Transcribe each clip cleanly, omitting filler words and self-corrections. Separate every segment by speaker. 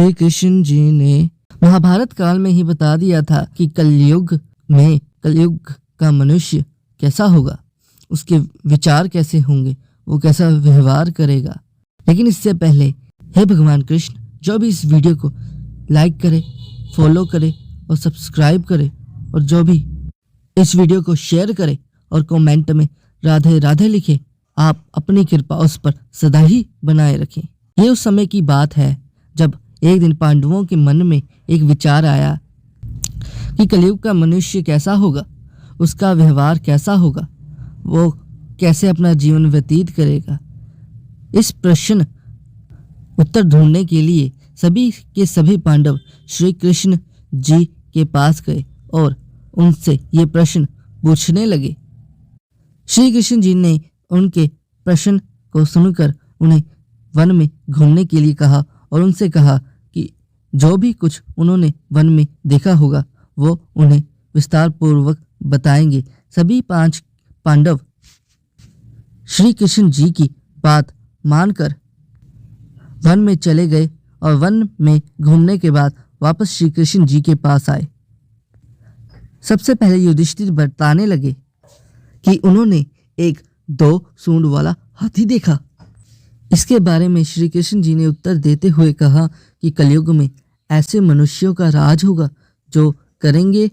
Speaker 1: श्री कृष्ण जी ने महाभारत काल में ही बता दिया था कि कलयुग का मनुष्य कैसा होगा, उसके विचार कैसे होंगे, वो कैसा व्यवहार करेगा। लेकिन इससे पहले हे भगवान कृष्ण, जो भी इस वीडियो को लाइक करे, फॉलो करे और सब्सक्राइब करे, और जो भी इस वीडियो को शेयर करे और कमेंट में राधे राधे लिखे, आप अपनी कृपा उस पर सदा ही बनाए रखें। ये उस समय की बात है जब एक दिन पांडवों के मन में एक विचार आया कि कलयुग का मनुष्य कैसा होगा, उसका व्यवहार कैसा होगा, वो कैसे अपना जीवन व्यतीत करेगा। इस प्रश्न उत्तर ढूंढने के लिए सभी के सभी पांडव श्री कृष्ण जी के पास गए और उनसे ये प्रश्न पूछने लगे। श्री कृष्ण जी ने उनके प्रश्न को सुनकर उन्हें वन में घूमने के लिए कहा और उनसे कहा कि जो भी कुछ उन्होंने वन में देखा होगा वो उन्हें विस्तार पूर्वक बताएंगे। सभी 5 पांडव श्री कृष्ण जी की बात मानकर वन में चले गए और वन में घूमने के बाद वापस श्री कृष्ण जी के पास आए। सबसे पहले युधिष्ठिर बताने लगे कि उन्होंने एक 2 सूंड वाला हाथी देखा। इसके बारे में श्री कृष्ण जी ने उत्तर देते हुए कहा कि कलयुग में ऐसे मनुष्यों का राज होगा जो करेंगे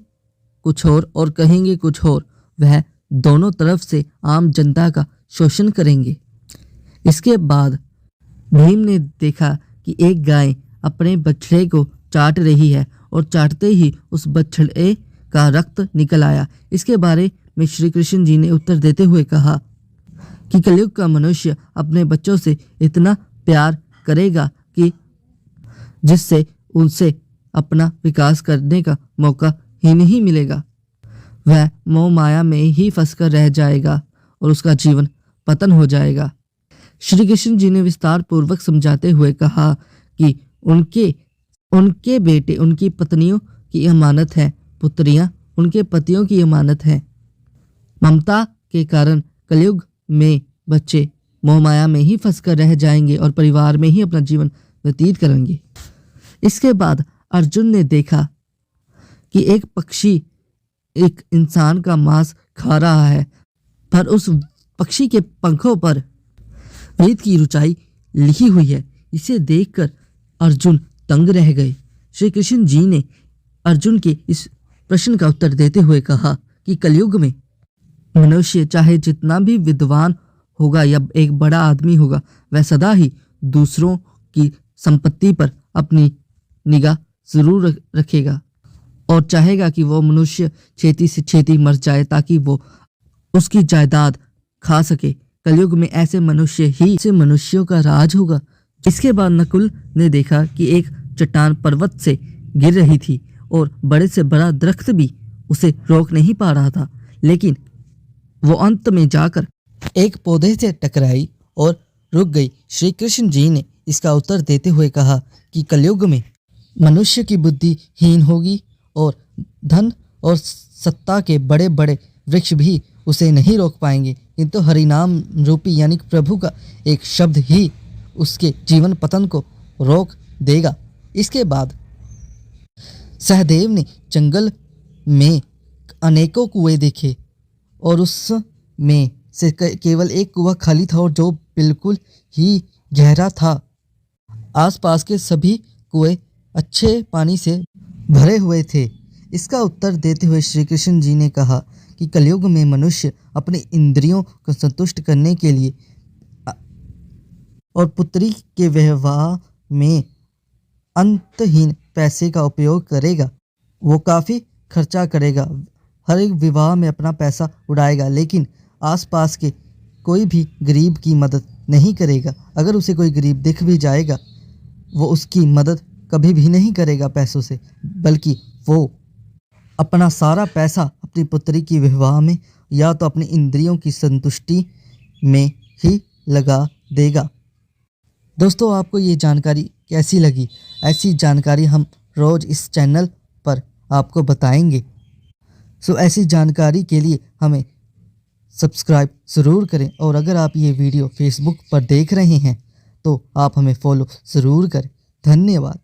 Speaker 1: कुछ और कहेंगे कुछ और। वह दोनों तरफ से आम जनता का शोषण करेंगे। इसके बाद भीम ने देखा कि एक गाय अपने बछड़े को चाट रही है और चाटते ही उस बछड़े का रक्त निकल आया। इसके बारे में श्री कृष्ण जी ने उत्तर देते हुए कहा कि कलयुग का मनुष्य अपने बच्चों से इतना प्यार करेगा कि जिससे उनसे अपना विकास करने का मौका ही नहीं मिलेगा। वह मोह माया में ही फंसकर रह जाएगा और उसका जीवन पतन हो जाएगा। श्री कृष्ण जी ने विस्तार पूर्वक समझाते हुए कहा कि उनके बेटे उनकी पत्नियों की अमानत है, पुत्रियां उनके पतियों की अमानत है। ममता के कारण कलयुग में बच्चे मोह माया में ही फंसकर रह जाएंगे और परिवार में ही अपना जीवन व्यतीत करेंगे। इसके बाद अर्जुन ने देखा कि एक पक्षी एक इंसान का मांस खा रहा है, पर उस पक्षी के पंखों पर वेद की ऊंचाई लिखी हुई है। इसे देखकर अर्जुन तंग रह गए। श्री कृष्ण जी ने अर्जुन के इस प्रश्न का उत्तर देते हुए कहा कि कलयुग में मनुष्य चाहे जितना भी विद्वान होगा या एक बड़ा आदमी होगा, वह सदा ही दूसरों की संपत्ति पर अपनी निगाह जरूर रखेगा और चाहेगा कि वो मनुष्य छेती से छेती मर जाए ताकि वो उसकी जायदाद खा सके। कलयुग में ऐसे मनुष्यों का राज होगा। इसके बाद नकुल ने देखा कि एक चट्टान पर्वत से गिर रही थी और बड़े से बड़ा दरख्त भी उसे रोक नहीं पा रहा था, लेकिन वो अंत में जाकर एक पौधे से टकराई और रुक गई। श्री कृष्ण जी ने इसका उत्तर देते हुए कहा कि कलयुग में मनुष्य की बुद्धि हीन होगी और धन और सत्ता के बड़े बड़े वृक्ष भी उसे नहीं रोक पाएंगे, किंतु हरिनाम रूपी यानी प्रभु का एक शब्द ही उसके जीवन पतन को रोक देगा। इसके बाद सहदेव ने जंगल में अनेकों कुएं देखे और उसमें से केवल एक कुआं खाली था और जो बिल्कुल ही गहरा था। आसपास के सभी कुएं अच्छे पानी से भरे हुए थे। इसका उत्तर देते हुए श्री कृष्ण जी ने कहा कि कलयुग में मनुष्य अपने इंद्रियों को संतुष्ट करने के लिए और पुत्री के विवाह में अंतहीन पैसे का उपयोग करेगा। वो काफ़ी खर्चा करेगा, हर एक विवाह में अपना पैसा उड़ाएगा, लेकिन आसपास के कोई भी गरीब की मदद नहीं करेगा। अगर उसे कोई गरीब दिख भी जाएगा वो उसकी मदद कभी भी नहीं करेगा पैसों से, बल्कि वो अपना सारा पैसा अपनी पुत्री की विवाह में या तो अपनी इंद्रियों की संतुष्टि में ही लगा देगा। दोस्तों, आपको ये जानकारी कैसी लगी? ऐसी जानकारी हम रोज़ इस चैनल पर आपको बताएंगे। ऐसी जानकारी के लिए हमें सब्सक्राइब ज़रूर करें और अगर आप ये वीडियो फेसबुक पर देख रहे हैं तो आप हमें फॉलो ज़रूर करें। धन्यवाद।